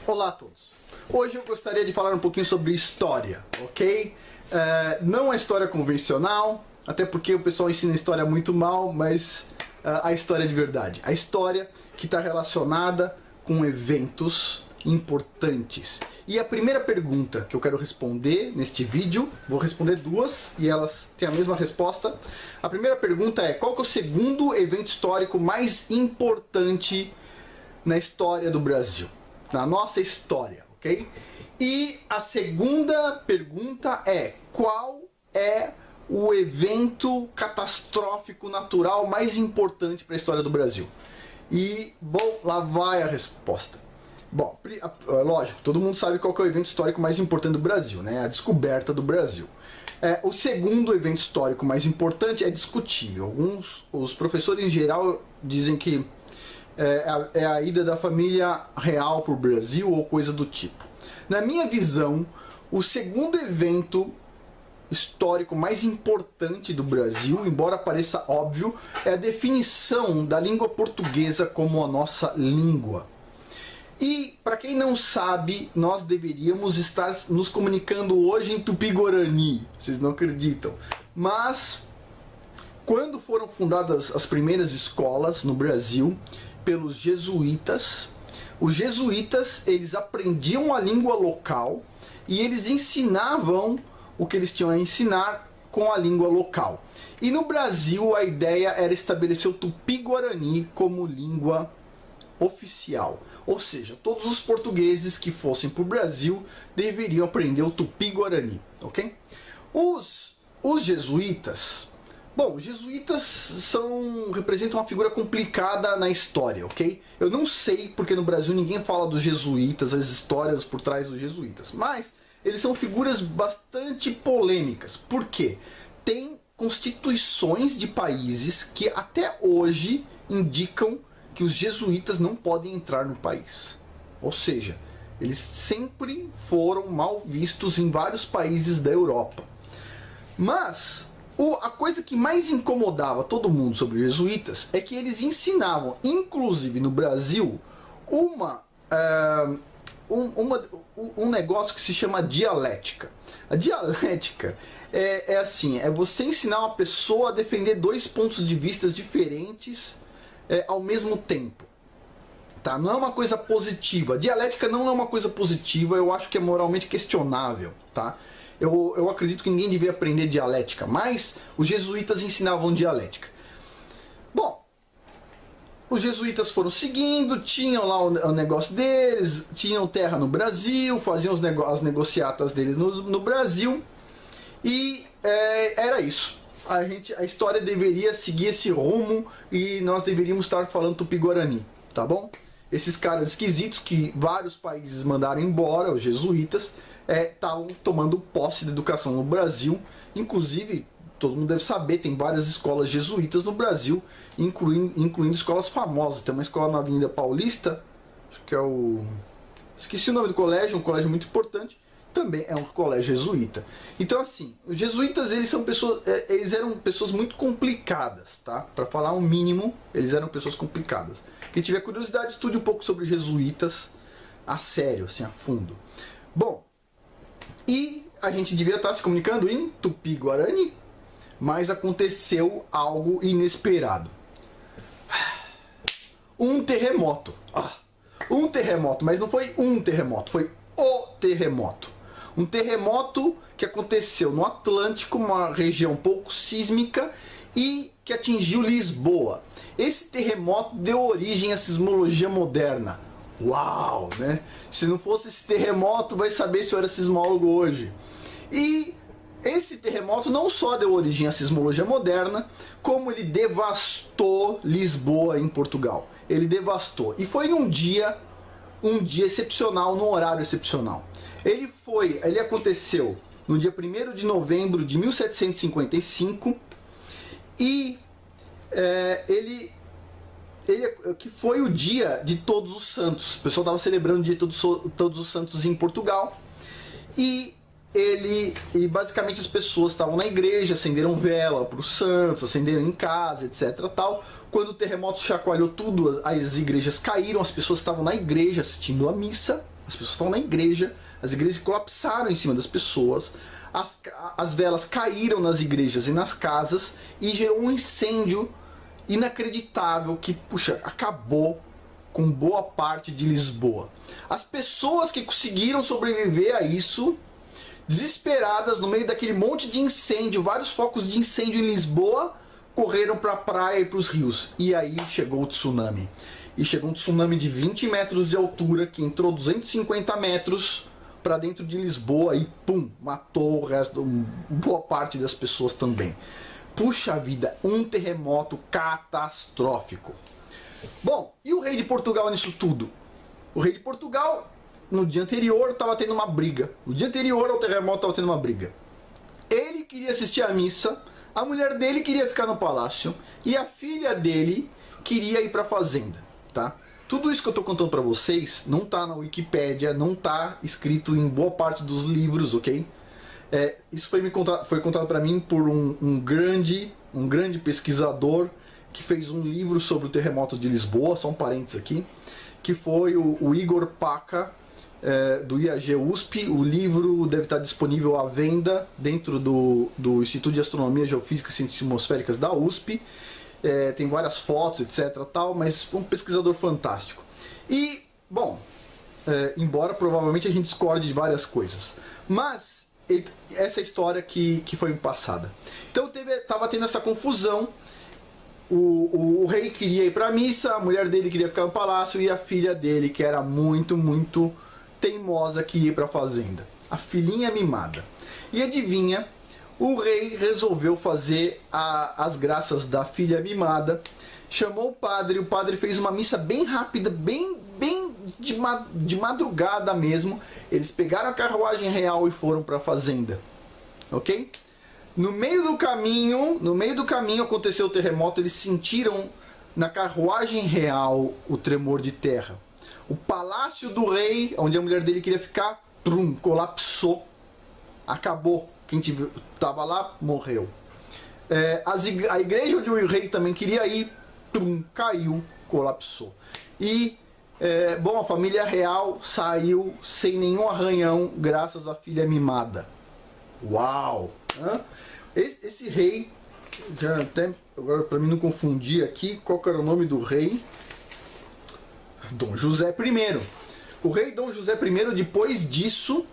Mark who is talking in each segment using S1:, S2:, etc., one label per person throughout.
S1: Olá a todos. Hoje eu gostaria de falar um pouquinho sobre história, ok? Não a história convencional, até porque o pessoal ensina história muito mal, mas a história de verdade. A história que está relacionada com eventos importantes. E a primeira pergunta que eu quero responder neste vídeo, vou responder duas e elas têm a mesma resposta. A primeira pergunta é: qual que é o segundo evento histórico mais importante na história do Brasil? Na nossa história, ok? E a segunda pergunta é: qual é o evento catastrófico natural mais importante para a história do Brasil? E, bom, lá vai a resposta. Bom, lógico, todo mundo sabe qual que é o evento histórico mais importante do Brasil, né? A descoberta do Brasil. O segundo evento histórico mais importante é discutível. Os professores em geral dizem que é a ida da família real para o Brasil ou coisa do tipo. Na minha visão, o segundo evento histórico mais importante do Brasil, embora pareça óbvio, é a definição da língua portuguesa como a nossa língua. E, para quem não sabe, nós deveríamos estar nos comunicando hoje em Tupi-Guarani. Vocês não acreditam. Mas, quando foram fundadas as primeiras escolas no Brasil, pelos jesuítas, os jesuítas, eles aprendiam a língua local e eles ensinavam o que eles tinham a ensinar com a língua local. E no Brasil a ideia era estabelecer o Tupi-Guarani como língua oficial. Ou seja, todos os portugueses que fossem para o Brasil deveriam aprender o Tupi-Guarani, ok? Os jesuítas... Bom, os jesuítas representam uma figura complicada na história, ok? Eu não sei porque no Brasil ninguém fala dos jesuítas, as histórias por trás dos jesuítas, mas eles são figuras bastante polêmicas. Por quê? Tem constituições de países que até hoje indicam que os jesuítas não podem entrar no país. Ou seja, eles sempre foram mal vistos em vários países da Europa. Mas a coisa que mais incomodava todo mundo sobre os jesuítas é que eles ensinavam, inclusive no Brasil, um negócio que se chama dialética. A dialética é assim, é você ensinar uma pessoa a defender dois pontos de vista diferentes ao mesmo tempo. Tá? Não é uma coisa positiva. A dialética não é uma coisa positiva, eu acho que é moralmente questionável. Tá? Eu acredito que ninguém devia aprender dialética, mas os jesuítas ensinavam dialética. Bom, os jesuítas foram seguindo, tinham lá o negócio deles, tinham terra no Brasil, faziam as negociatas deles no Brasil, e era isso. A história deveria seguir esse rumo e nós deveríamos estar falando Tupi-Guarani, tá bom? Esses caras esquisitos que vários países mandaram embora, os jesuítas, estavam tomando posse da educação no Brasil. Inclusive, todo mundo deve saber, tem várias escolas jesuítas no Brasil, incluindo escolas famosas. Tem uma escola na Avenida Paulista, acho que é esqueci o nome do colégio, um colégio muito importante, também é um colégio jesuíta. Então assim, os jesuítas eles eram pessoas muito complicadas, tá? Para falar o mínimo, eles eram pessoas complicadas. Quem tiver curiosidade, estude um pouco sobre os jesuítas a sério, assim, a fundo. Bom, e a gente devia estar se comunicando em Tupi-Guarani, mas aconteceu algo inesperado. Um terremoto. Um terremoto, mas não foi um terremoto, foi o terremoto. Um terremoto que aconteceu no Atlântico, uma região pouco sísmica, e que atingiu Lisboa. Esse terremoto deu origem à sismologia moderna. Uau, né? Se não fosse esse terremoto, vai saber se eu era sismólogo hoje. E esse terremoto não só deu origem à sismologia moderna, como ele devastou Lisboa em Portugal. Ele devastou. E foi um dia excepcional, num horário excepcional. Ele aconteceu no dia 1º de novembro de 1755 e que foi o dia de Todos os Santos. O pessoal estava celebrando o dia de Todos os Santos em Portugal. E basicamente as pessoas estavam na igreja, acenderam vela para os santos, acenderam em casa, etc. Tal. Quando o terremoto chacoalhou tudo, as igrejas caíram, as pessoas estavam na igreja assistindo a missa, As pessoas estavam na igreja, as igrejas colapsaram em cima das pessoas, as velas caíram nas igrejas e nas casas e gerou um incêndio inacreditável que, puxa, acabou com boa parte de Lisboa. As pessoas que conseguiram sobreviver a isso, desesperadas no meio daquele monte de incêndio, vários focos de incêndio em Lisboa, correram para a praia e para os rios. E aí chegou o tsunami. E chegou um tsunami de 20 metros de altura que entrou 250 metros para dentro de Lisboa e pum, matou o resto, boa parte das pessoas também. Puxa vida, um terremoto catastrófico. Bom, e o rei de Portugal nisso tudo? O rei de Portugal, no dia anterior, estava tendo uma briga. No dia anterior ao terremoto, estava tendo uma briga. Ele queria assistir à missa, a mulher dele queria ficar no palácio e a filha dele queria ir para a fazenda, tá? Tudo isso que eu estou contando para vocês não está na Wikipédia, não está escrito em boa parte dos livros, ok? Isso foi contado para mim por um grande pesquisador que fez um livro sobre o terremoto de Lisboa, só um parênteses aqui, que foi o Igor Paca, do IAG USP. O livro deve estar disponível à venda dentro do Instituto de Astronomia, Geofísica e Ciências Atmosféricas da USP. Tem várias fotos, etc. tal, mas foi um pesquisador fantástico. E, bom, embora provavelmente a gente discorde de várias coisas, mas essa história que foi me passada. Então estava tendo essa confusão. O rei queria ir para a missa, a mulher dele queria ficar no palácio e a filha dele, que era muito teimosa, queria ir para a fazenda. A filhinha mimada. E adivinha, o rei resolveu fazer as graças da filha mimada, chamou o padre fez uma missa bem rápida, bem de madrugada mesmo. Eles pegaram a carruagem real e foram para a fazenda, ok? No meio do caminho aconteceu o terremoto, eles sentiram na carruagem real o tremor de terra. O palácio do rei, onde a mulher dele queria ficar, colapsou, acabou. Quem estava lá morreu. A igreja onde o rei também queria ir, caiu, colapsou. E, bom, a família real saiu sem nenhum arranhão, graças à filha mimada. Uau! Esse rei, já até agora para mim não confundir aqui, qual que era o nome do rei? Dom José I. O rei Dom José I, depois disso,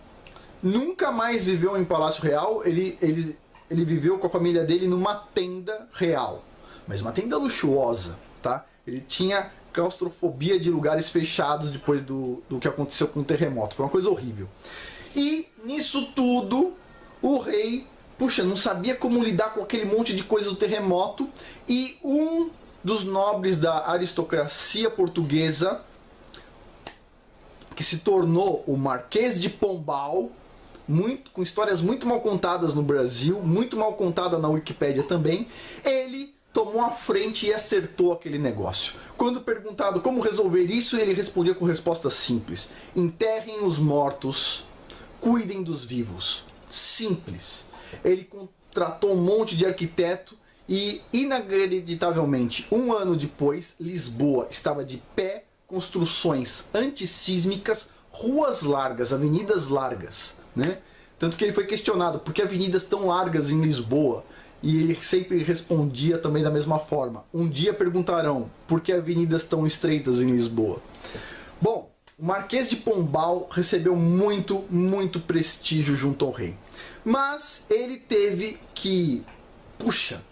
S1: nunca mais viveu em Palácio Real. Ele viveu com a família dele numa tenda real, mas uma tenda luxuosa, tá? Ele tinha claustrofobia de lugares fechados depois do que aconteceu com o terremoto. Foi uma coisa horrível. E nisso tudo, o rei, puxa, não sabia como lidar com aquele monte de coisa do terremoto, e um dos nobres da aristocracia portuguesa, que se tornou o Marquês de Pombal, com histórias muito mal contadas no Brasil, muito mal contada na Wikipédia também, ele tomou a frente e acertou aquele negócio. Quando perguntado como resolver isso, ele respondia com resposta simples: enterrem os mortos, cuidem dos vivos. Simples. Ele contratou um monte de arquiteto e, inacreditavelmente, um ano depois, Lisboa estava de pé, construções antissísmicas, ruas largas, avenidas largas, né? Tanto que ele foi questionado por que avenidas tão largas em Lisboa, e ele sempre respondia também da mesma forma: um dia perguntarão por que avenidas tão estreitas em Lisboa. Bom, o Marquês de Pombal recebeu muito prestígio junto ao rei, mas ele teve que,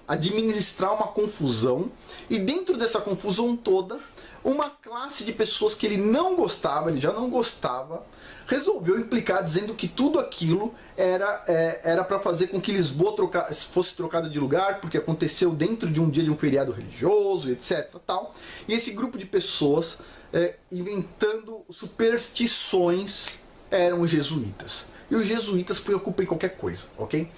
S1: administrar uma confusão, e dentro dessa confusão toda, uma classe de pessoas que ele já não gostava, resolveu implicar, dizendo que tudo aquilo era para fazer com que Lisboa fosse trocada de lugar, porque aconteceu dentro de um dia de um feriado religioso, etc. tal. E esse grupo de pessoas, inventando superstições, eram os jesuítas. E os jesuítas se preocupam em qualquer coisa, ok?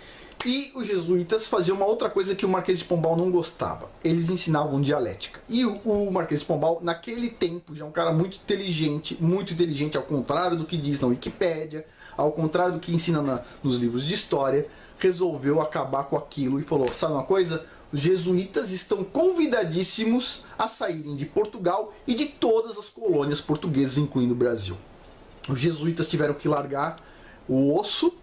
S1: E os jesuítas faziam uma outra coisa que o Marquês de Pombal não gostava. Eles ensinavam dialética. E o Marquês de Pombal, naquele tempo, já é um cara muito inteligente, ao contrário do que diz na Wikipédia, ao contrário do que ensina nos livros de história, resolveu acabar com aquilo e falou: sabe uma coisa? Os jesuítas estão convidadíssimos a saírem de Portugal e de todas as colônias portuguesas, incluindo o Brasil. os jesuítas tiveram que largar o osso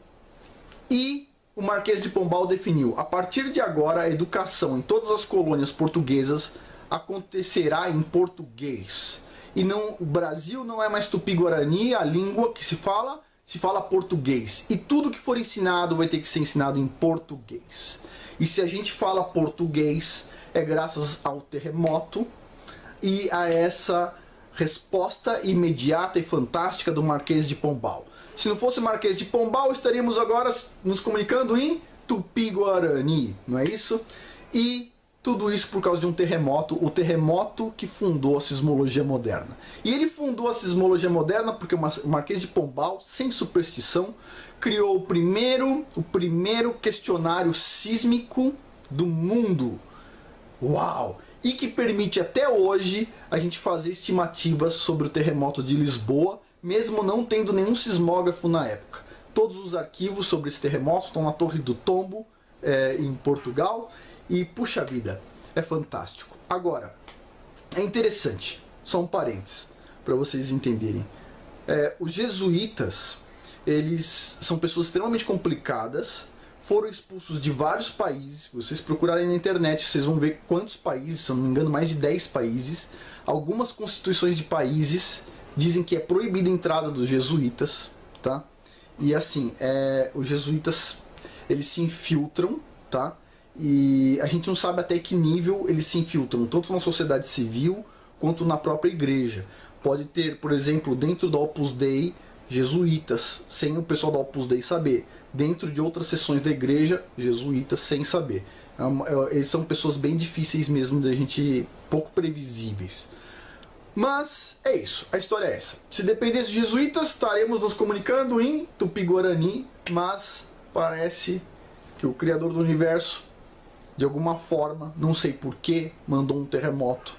S1: e o Marquês de Pombal definiu: a partir de agora a educação em todas as colônias portuguesas acontecerá em português. E não, o Brasil não é mais tupi-guarani, a língua que se fala português. E tudo que for ensinado vai ter que ser ensinado em português. E se a gente fala português, é graças ao terremoto e a essa resposta imediata e fantástica do Marquês de Pombal. Se não fosse o Marquês de Pombal, estaríamos agora nos comunicando em tupi-guarani, não é isso? E tudo isso por causa de um terremoto, o terremoto que fundou a sismologia moderna. E ele fundou a sismologia moderna porque o Marquês de Pombal, sem superstição, criou o primeiro questionário sísmico do mundo. Uau! E que permite até hoje a gente fazer estimativas sobre o terremoto de Lisboa, mesmo não tendo nenhum sismógrafo na época. Todos os arquivos sobre esse terremoto estão na Torre do Tombo, em Portugal. E, puxa vida, é fantástico. Agora, é interessante, só um parênteses, para vocês entenderem. Os jesuítas, eles são pessoas extremamente complicadas, foram expulsos de vários países. Se vocês procurarem na internet, vocês vão ver quantos países, se eu não me engano, mais de 10 países. Algumas constituições de países dizem que é proibida a entrada dos jesuítas, tá? E assim, os jesuítas, eles se infiltram, tá? E a gente não sabe até que nível eles se infiltram, tanto na sociedade civil quanto na própria igreja. Pode ter, por exemplo, dentro do Opus Dei, jesuítas, sem o pessoal do Opus Dei saber. Dentro de outras seções da igreja, jesuítas sem saber. Eles são pessoas bem difíceis mesmo, da gente, pouco previsíveis. Mas é isso, a história é essa. Se dependesse dos jesuítas, estaremos nos comunicando em tupi-guarani, mas parece que o Criador do Universo, de alguma forma, não sei porquê, mandou um terremoto.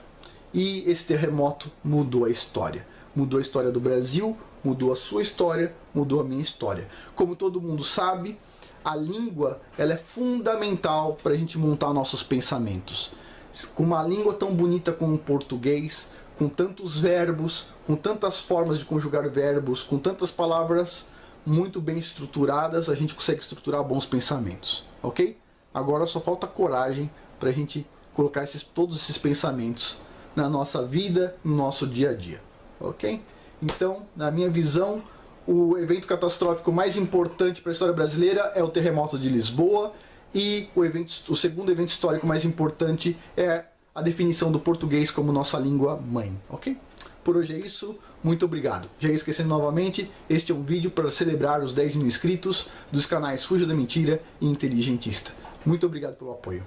S1: E esse terremoto mudou a história. Mudou a história do Brasil, mudou a sua história, mudou a minha história. Como todo mundo sabe, a língua ela é fundamental para a gente montar nossos pensamentos. Com uma língua tão bonita como o português, com tantos verbos, com tantas formas de conjugar verbos, com tantas palavras muito bem estruturadas, a gente consegue estruturar bons pensamentos, ok? Agora só falta coragem para a gente colocar todos esses pensamentos na nossa vida, no nosso dia a dia, ok? Então, na minha visão, o evento catastrófico mais importante para a história brasileira é o terremoto de Lisboa, e o segundo evento histórico mais importante é a definição do português como nossa língua mãe, ok? Por hoje é isso, muito obrigado. Já esquecendo novamente, este é um vídeo para celebrar os 10 mil inscritos dos canais Fuja da Mentira e Inteligentista. Muito obrigado pelo apoio.